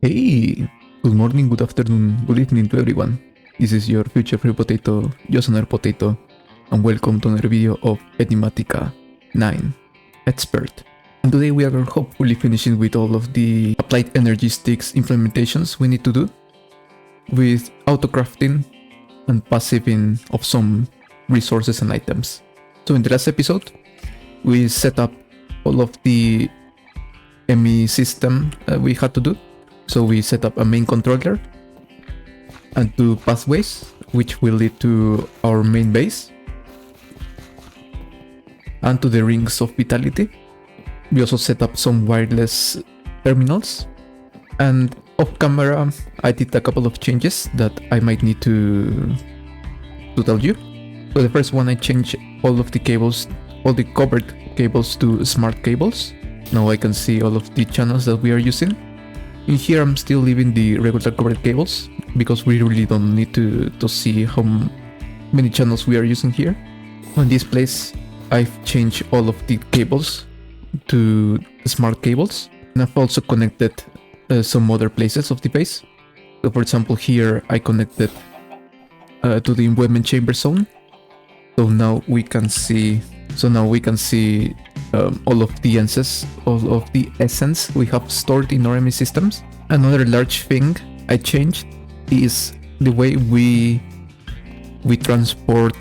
Hey, good morning, good afternoon, good evening to everyone. This is your future free potato, JustAPotato, and welcome to another video of Enigmatica 9 Expert. And today we are hopefully finishing with all of the applied energy sticks implementations we need to do with autocrafting and passiving of some resources and items. So in the last episode, we set up all of the ME system we had to do. So we set up a main controller and two pathways, which will lead to our main base and to the rings of vitality. We also set up some wireless terminals, and off camera I did a couple of changes that I might need to tell you. So the first one, I changed all of the cables, all the covered cables to smart cables. Now I can see all of the channels that we are using. In here I'm still leaving the regular covered cables because we really don't need to see how many channels we are using here. On this place I've changed all of the cables to smart cables, and I've also connected some other places of the base. So for example, here I connected to the environment chamber zone. So now we can see all of the essence we have stored in our ME systems. Another large thing I changed is the way we transport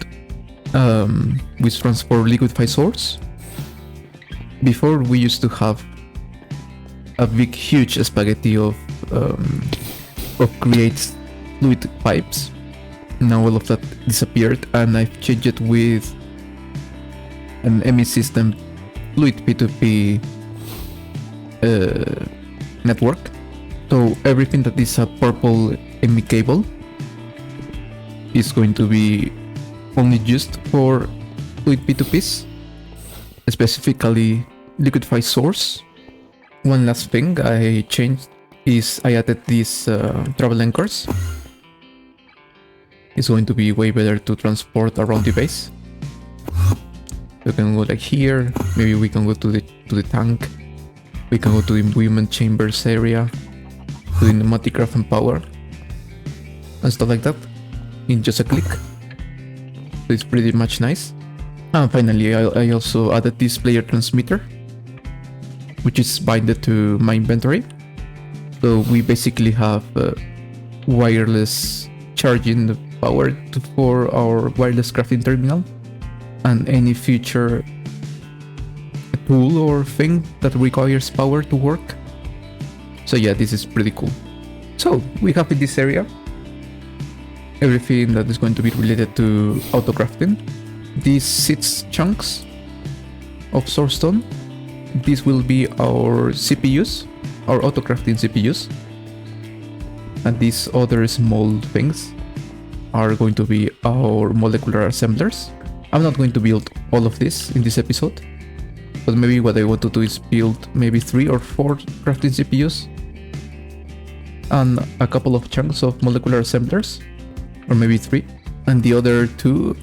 liquid phase source. Before we used to have a big huge spaghetti of create fluid pipes. Now all of that disappeared, and I've changed it with an ME system fluid P2P network. So everything that is a purple ME cable is going to be only used for fluid P2Ps, specifically liquid phase source. One last thing I changed is I added these travel anchors. It's going to be way better to transport around the base. We can go like here, maybe we can go to the tank, we can go to the environment chambers area, to the Enigmatica and power, and stuff like that, in just a click. So it's pretty much nice. And finally I also added this player transmitter, which is binded to my inventory. So we basically have wireless charging the power for our wireless crafting terminal, and any future tool or thing that requires power to work. So yeah, this is pretty cool. So we have in this area everything that is going to be related to autocrafting. These 6 chunks of source stone, these will be our CPUs, our autocrafting CPUs, and these other small things are going to be our molecular assemblers. I'm not going to build all of this in this episode, but maybe what I want to do is build maybe 3 or 4 crafting CPUs and a couple of chunks of molecular assemblers, or maybe 3, and the other 2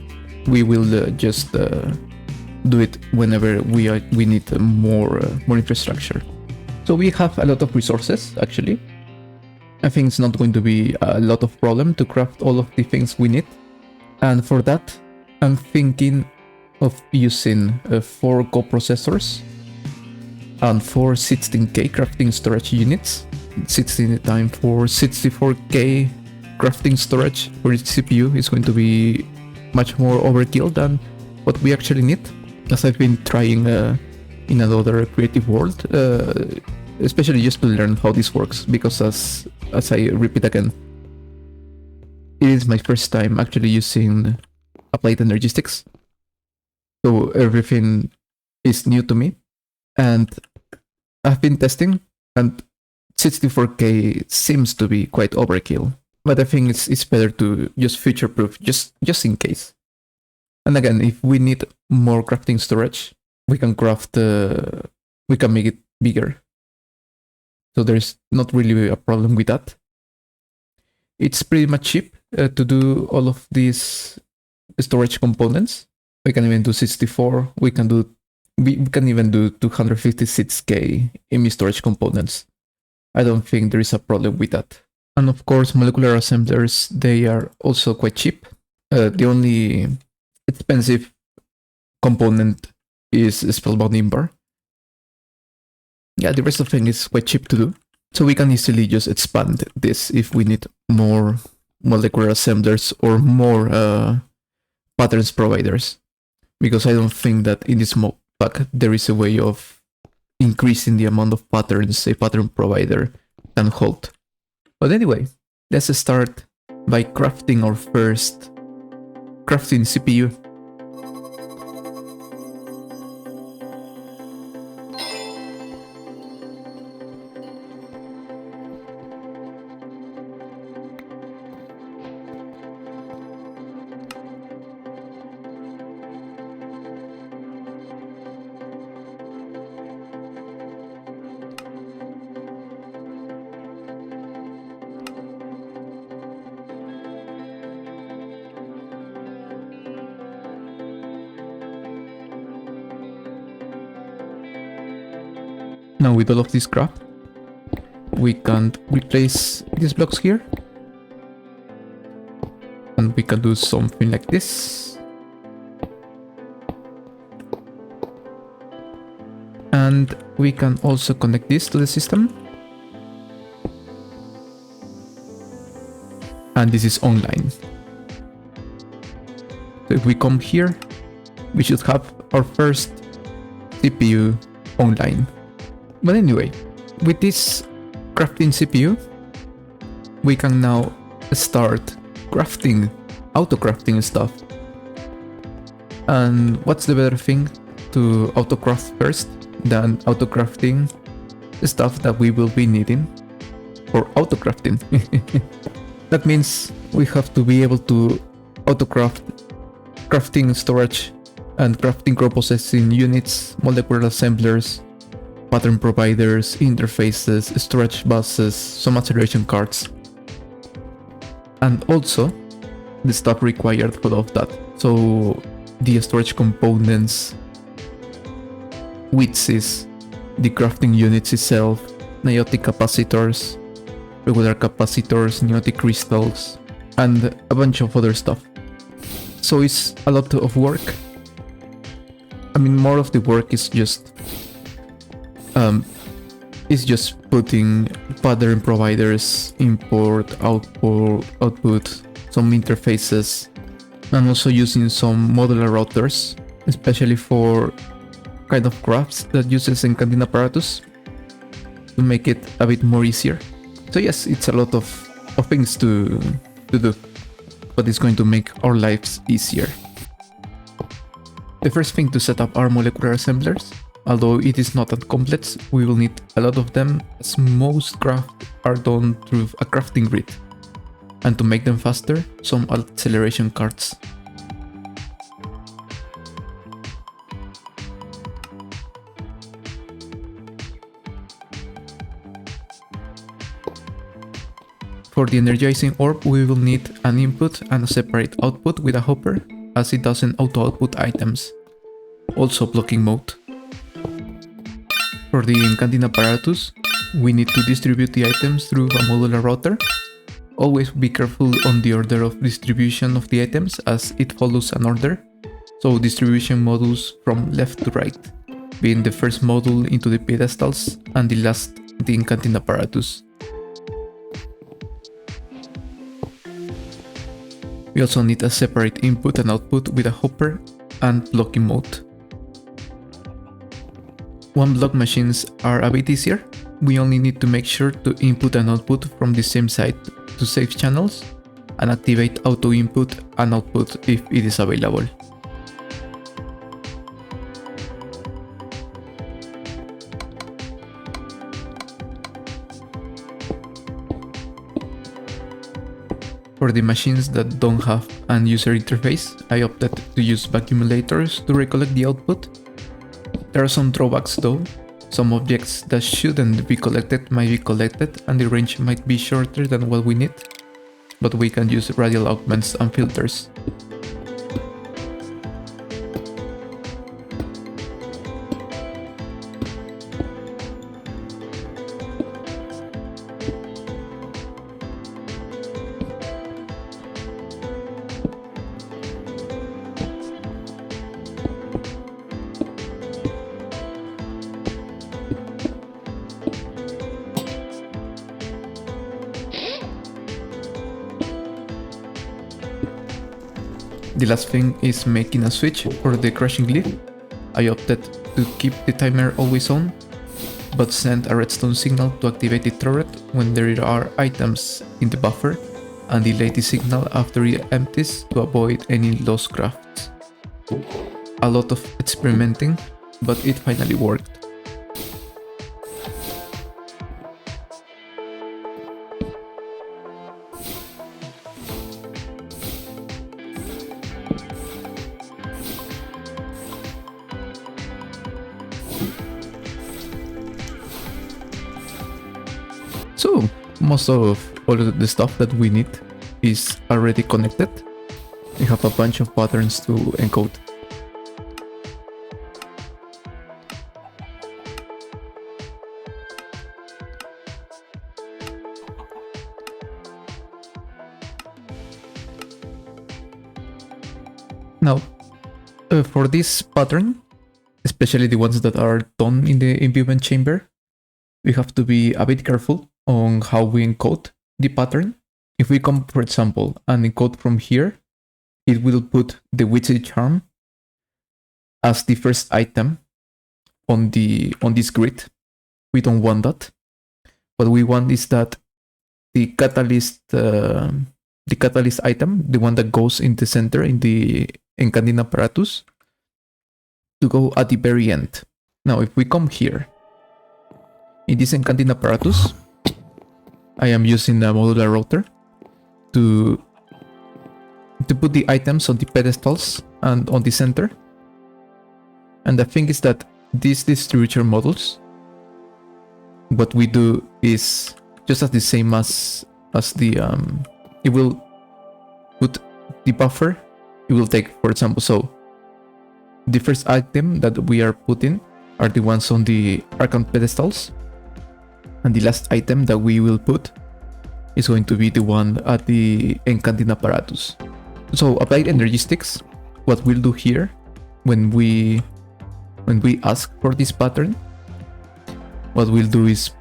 we will just do it whenever we need more infrastructure. So we have a lot of resources actually. I think it's not going to be a lot of problem to craft all of the things we need, and for that I'm thinking of using 4 coprocessors and 4 16K crafting storage units. 16 times 4, 64K crafting storage for each CPU is going to be much more overkill than what we actually need, as I've been trying in another creative world, especially just to learn how this works, because as I repeat again, it is my first time actually using applied energy sticks, so everything is new to me, and I've been testing, and 64K seems to be quite overkill, but I think it's better to just future-proof, just in case. And again, if we need more crafting storage, we can we can make it bigger, so there's not really a problem with that. It's pretty much cheap to do all of these storage components. We can even do 64. We can even do 256K ME storage components. I don't think there is a problem with that. And of course, molecular assemblers, they are also quite cheap. The only expensive component is spellbound bar. Yeah, the rest of the thing is quite cheap to do. So we can easily just expand this if we need more molecular assemblers or more patterns providers. Because I don't think that in this modpack there is a way of increasing the amount of patterns a pattern provider can hold. But anyway, let's start by crafting our first crafting CPU. Now with all of this crap, we can replace these blocks here. And we can do something like this. And we can also connect this to the system. And this is online. So if we come here, we should have our first CPU online. But anyway, with this crafting CPU, we can now start crafting, auto-crafting stuff. And what's the better thing to auto-craft first than auto-crafting stuff that we will be needing for auto-crafting? That means we have to be able to auto-craft crafting storage and crafting core processing units, molecular assemblers, pattern providers, interfaces, storage buses, some acceleration cards, and also the stuff required for all of that. So the storage components, widths, the crafting units itself, niotic capacitors, regular capacitors, niotic crystals, and a bunch of other stuff. So it's a lot of work. I mean, more of the work is just putting pattern providers, import, output, some interfaces, and also using some modular routers, especially for kind of crafts that uses Enigmatica to make it a bit more easier. So yes, it's a lot of things to do, but it's going to make our lives easier. The first thing to set up are molecular assemblers. Although it is not that complex, we will need a lot of them, as most crafts are done through a crafting grid. And to make them faster, some acceleration cards. For the energizing orb, we will need an input and a separate output with a hopper, as it doesn't auto-output items. Also blocking mode. For the enchanting apparatus, we need to distribute the items through a modular router. Always be careful on the order of distribution of the items, as it follows an order. So distribution modules from left to right, being the first module into the pedestals and the last the enchanting apparatus. We also need a separate input and output with a hopper and blocking mode. One block machines are a bit easier. We only need to make sure to input and output from the same side to save channels and activate auto input and output if it is available. For the machines that don't have an user interface, I opted to use vacuumulators to recollect the output. There are some drawbacks though. Some objects that shouldn't be collected might be collected and the range might be shorter than what we need, but we can use radial augments and filters. The last thing is making a switch for the crashing glyph. I opted to keep the timer always on, but send a redstone signal to activate the turret when there are items in the buffer, and delay the signal after it empties to avoid any lost crafts. A lot of experimenting, but it finally worked. So, most of all of the stuff that we need is already connected. We have a bunch of patterns to encode. Now, for this pattern, especially the ones that are done in the imbuement chamber, we have to be a bit careful on how we encode the pattern. If we come, for example, and encode from here, it will put the witchy charm as the first item on this grid. We don't want that. What we want is that the catalyst item, the one that goes in the center in the encoding apparatus, to go at the very end. Now, if we come here, in this encoding apparatus, I am using a modular router to put the items on the pedestals and on the center. And the thing is that these distributor models, what we do is just as the same as the it will put the buffer. It will take, for example, so the first item that we are putting are the ones on the archon pedestals, and the last item that we will put is going to be the one at the encoding apparatus. So applied energistics, what we'll do here when we ask for this pattern, what we'll do is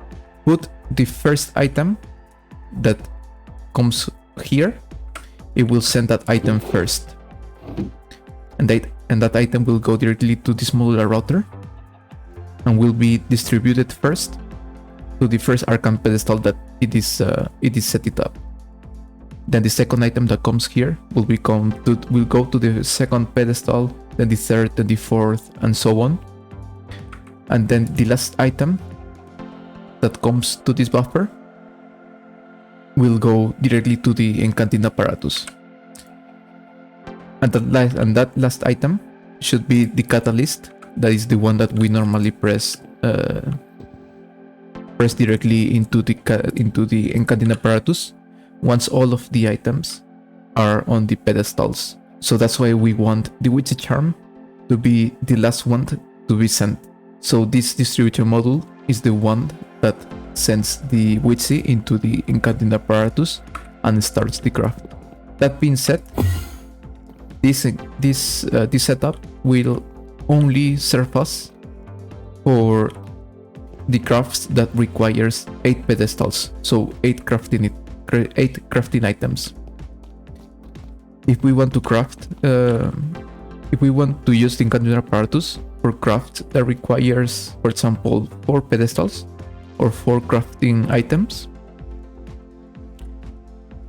put the first item that comes here, it will send that item first. And that item will go directly to this modular router and will be distributed first to the first archon pedestal that it is set it up. Then the second item that comes here will go to the second pedestal, then the third, then the fourth, and so on. And then the last item that comes to this buffer will go directly to the encoding apparatus. And that last item should be the catalyst. That is the one that we normally press directly into the encoding apparatus once all of the items are on the pedestals. So that's why we want the witchy charm to be the last one to be sent. So this distributor module is the one that sends the witchy into the encoding apparatus and starts the craft. That being said, this setup will only serve us for the crafts that requires 8 pedestals, so 8 crafting items. If we want to craft, if we want to use the encoding apparatus for crafts that requires, for example, 4 pedestals or 4 crafting items,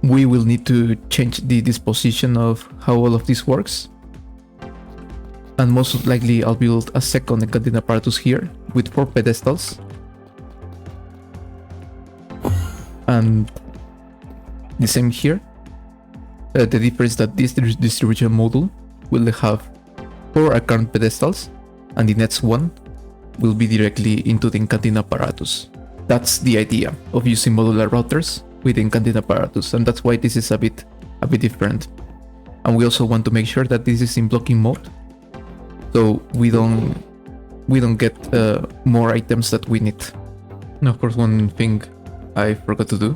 we will need to change the disposition of how all of this works. And most likely I'll build a second encoding apparatus here with 4 pedestals. And the same here. The difference that this distribution module will have 4 archon pedestals, and the next one will be directly into the encoding apparatus. That's the idea of using modular routers with encoding apparatus, and that's why this is a bit different. And we also want to make sure that this is in blocking mode, so we don't get more items that we need. And of course, one thing I forgot to do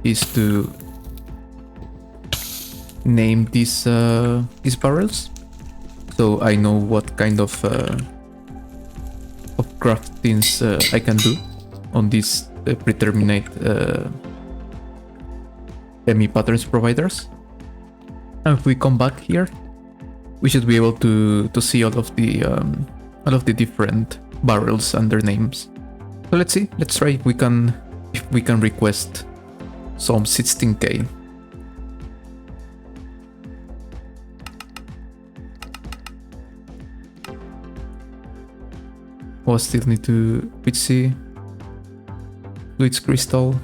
is to name these barrels, so I know what kind of craftings I can do on these predetermined ME patterns providers. And if we come back here, we should be able to see all of the different barrels and their names. So let's see. Let's try if we can request some 16k. Oh, still need to see Fluids crystal.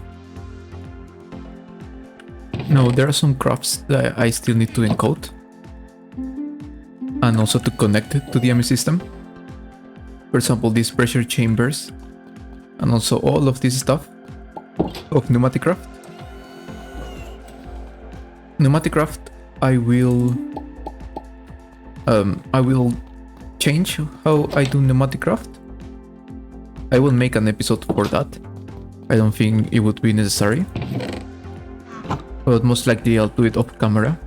No, there are some crafts that I still need to encode and also to connect it to the ME system. For example, these pressure chambers and also all of this stuff of Enigmatica. Enigmatica, I will change how I do Enigmatica. I will make an episode for that. I don't think it would be necessary, but most likely I'll do it off camera.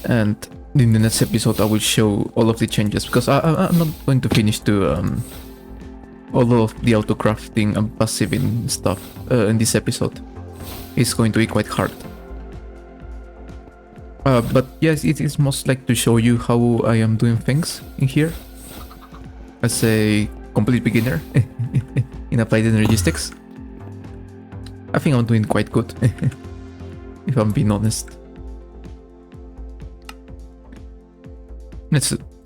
And in the next episode I will show all of the changes, because I'm not going to finish all of the autocrafting and passiving stuff in this episode. It's going to be quite hard. But yes, it is most like to show you how I am doing things in here as a complete beginner in applied energistics. I think I'm doing quite good, if I'm being honest.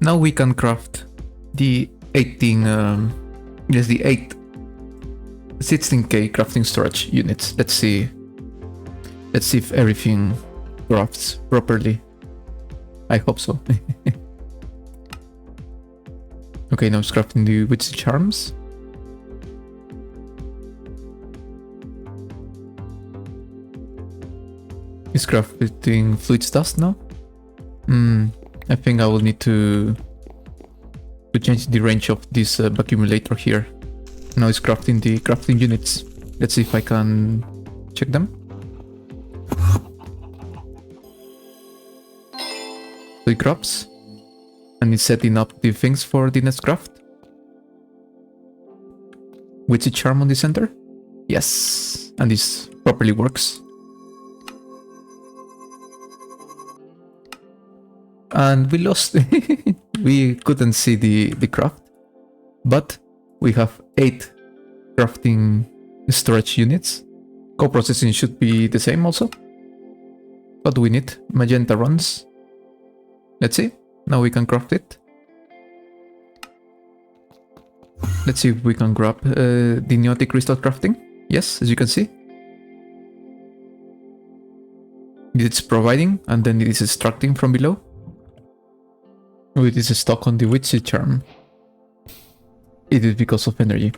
Now we can craft the 16k crafting storage units. Let's see if everything crafts properly. I hope so. Okay, now it's crafting the witch charms. It's crafting fluids dust now. I think I will need to change the range of this accumulator here. Now it's crafting the crafting units. Let's see if I can check them. So it crafts, and it's setting up the things for the next craft. Witchy charm on the center. Yes, and this properly works. And we lost. We couldn't see the craft, but we have 8 crafting storage units. Co-processing should be the same also. What do we need? Magenta runs. Let's see. Now we can craft it. Let's see if we can grab the Neotic crystal crafting. Yes, as you can see. It's providing and then it is extracting from below. It is stuck on the witchy charm. It is because of energy.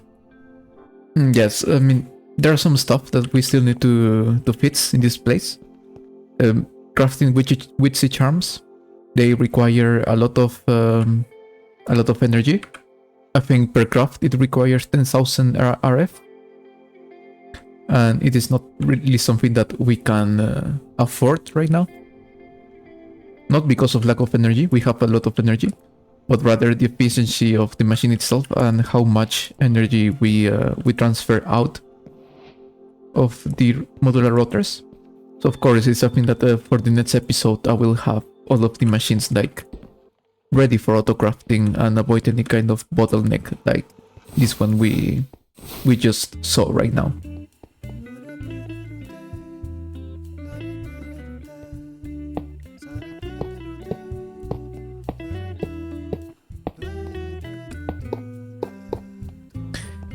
Yes, I mean, there are some stuff that we still need to fix in this place. Crafting witchy charms, they require a lot of energy. I think per craft it requires 10,000 RF, and it is not really something that we can afford right now. Not because of lack of energy, we have a lot of energy, but rather the efficiency of the machine itself and how much energy we transfer out of the modular rotors. So of course it's something that for the next episode I will have all of the machines like ready for autocrafting and avoid any kind of bottleneck like this one we just saw right now.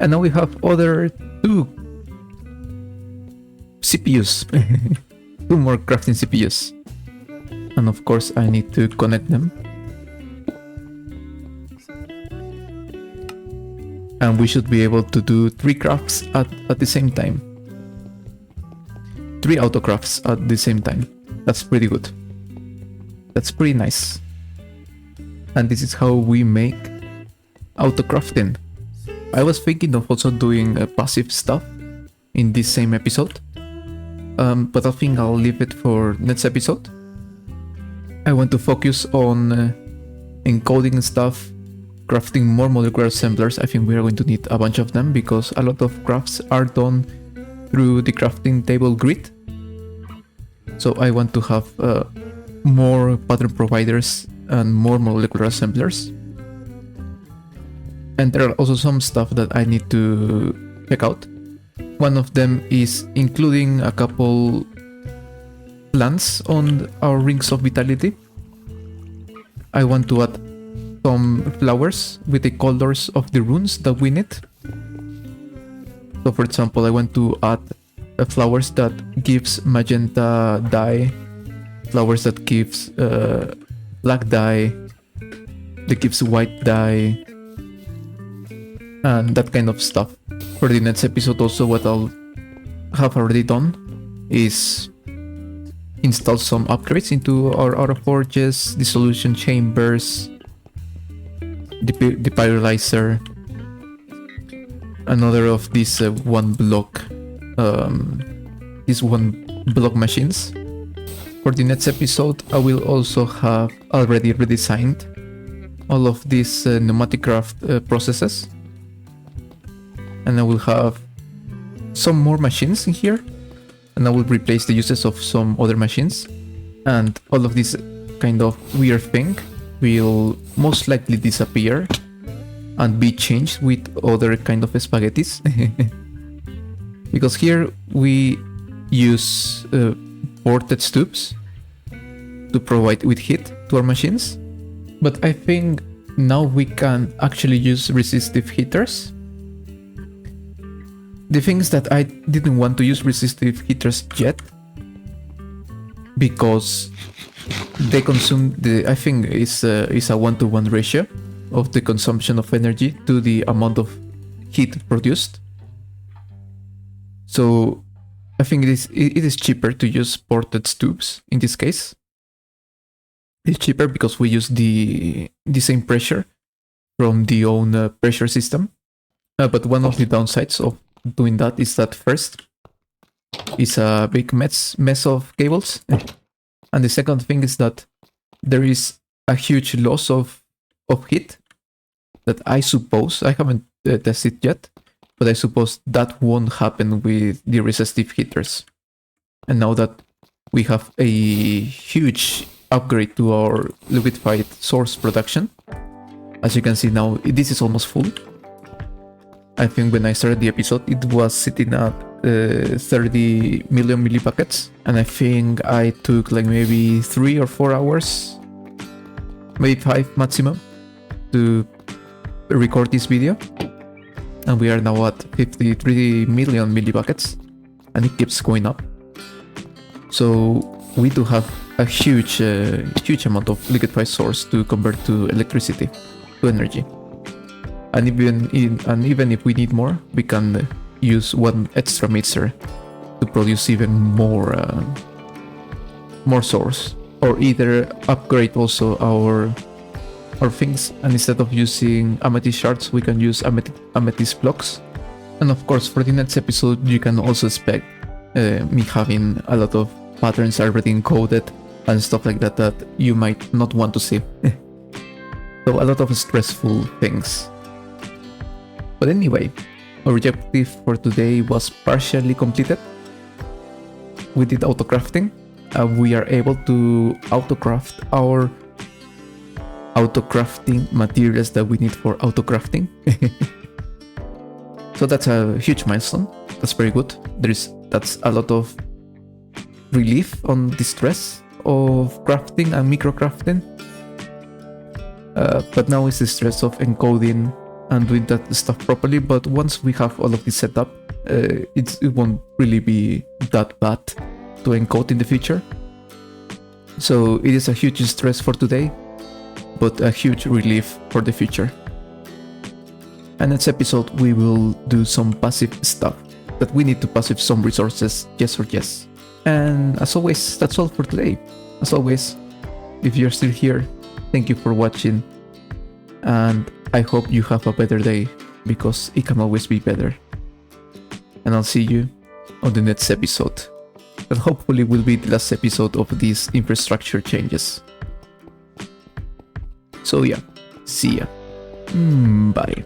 And now we have other 2 CPUs. 2 more crafting CPUs. And of course I need to connect them. And we should be able to do 3 crafts at the same time. 3 autocrafts at the same time. That's pretty good. That's pretty nice. And this is how we make autocrafting. I was thinking of also doing passive stuff in this same episode, but I think I'll leave it for next episode. I want to focus on encoding stuff, crafting more molecular assemblers. I think we are going to need a bunch of them because a lot of crafts are done through the crafting table grid. So I want to have more pattern providers and more molecular assemblers. And there are also some stuff that I need to check out. One of them is including a couple plants on our rings of vitality. I want to add some flowers with the colors of the runes that we need. So for example, I want to add flowers that gives magenta dye, flowers that gives black dye, that gives white dye, and that kind of stuff. For the next episode also, what I'll have already done is install some upgrades into our Autoforges, dissolution chambers, the pyrolyzer, another of these one block machines. For the next episode, I will also have already redesigned all of these Enigmatica processes, and I will have some more machines in here, and I will replace the uses of some other machines, and all of this kind of weird thing will most likely disappear and be changed with other kind of spaghettis. Because here we use ported tubes to provide with heat to our machines, but I think now we can actually use resistive heaters. The thing is that I didn't want to use resistive heaters yet, because they consume I think is a 1-to-1 ratio of the consumption of energy to the amount of heat produced. So I think it is cheaper to use ported tubes in this case. It's cheaper because we use the same pressure from the own pressure system. But one of the downsides of doing that is that first, it's a big mess of cables. And the second thing is that there is a huge loss of heat that I suppose, I haven't tested yet, but I suppose that won't happen with the resistive heaters. And now that we have a huge upgrade to our liquefied source production, as you can see now, this is almost full. I think when I started the episode, it was sitting at 30 million millipackets, and I think I took like maybe 3 or 4 hours, maybe 5 maximum, to record this video. And we are now at 53 million millipackets, and it keeps going up. So we do have a huge amount of liquefied source to convert to electricity, to energy. And even if we need more, we can use one extra mixer to produce even more source, or either upgrade also our things, and instead of using amethyst shards, we can use amethyst blocks. And of course, for the next episode, you can also expect me having a lot of patterns already encoded and stuff like that that you might not want to see. So a lot of stressful things. But anyway, our objective for today was partially completed. We did autocrafting. We are able to autocraft our autocrafting materials that we need for autocrafting. So that's a huge milestone. That's very good. That's a lot of relief on the stress of crafting and microcrafting. But now it's the stress of encoding and doing that stuff properly. But once we have all of this set up, it won't really be that bad to encode in the future. So it is a huge stress for today, but a huge relief for the future. And next episode we will do some passive stuff that we need to passive some resources, yes or yes. And as always, that's all for today. As always, if you're still here, thank you for watching, and I hope you have a better day, because it can always be better. And I'll see you on the next episode, that hopefully will be the last episode of these infrastructure changes. So yeah, see ya. Bye.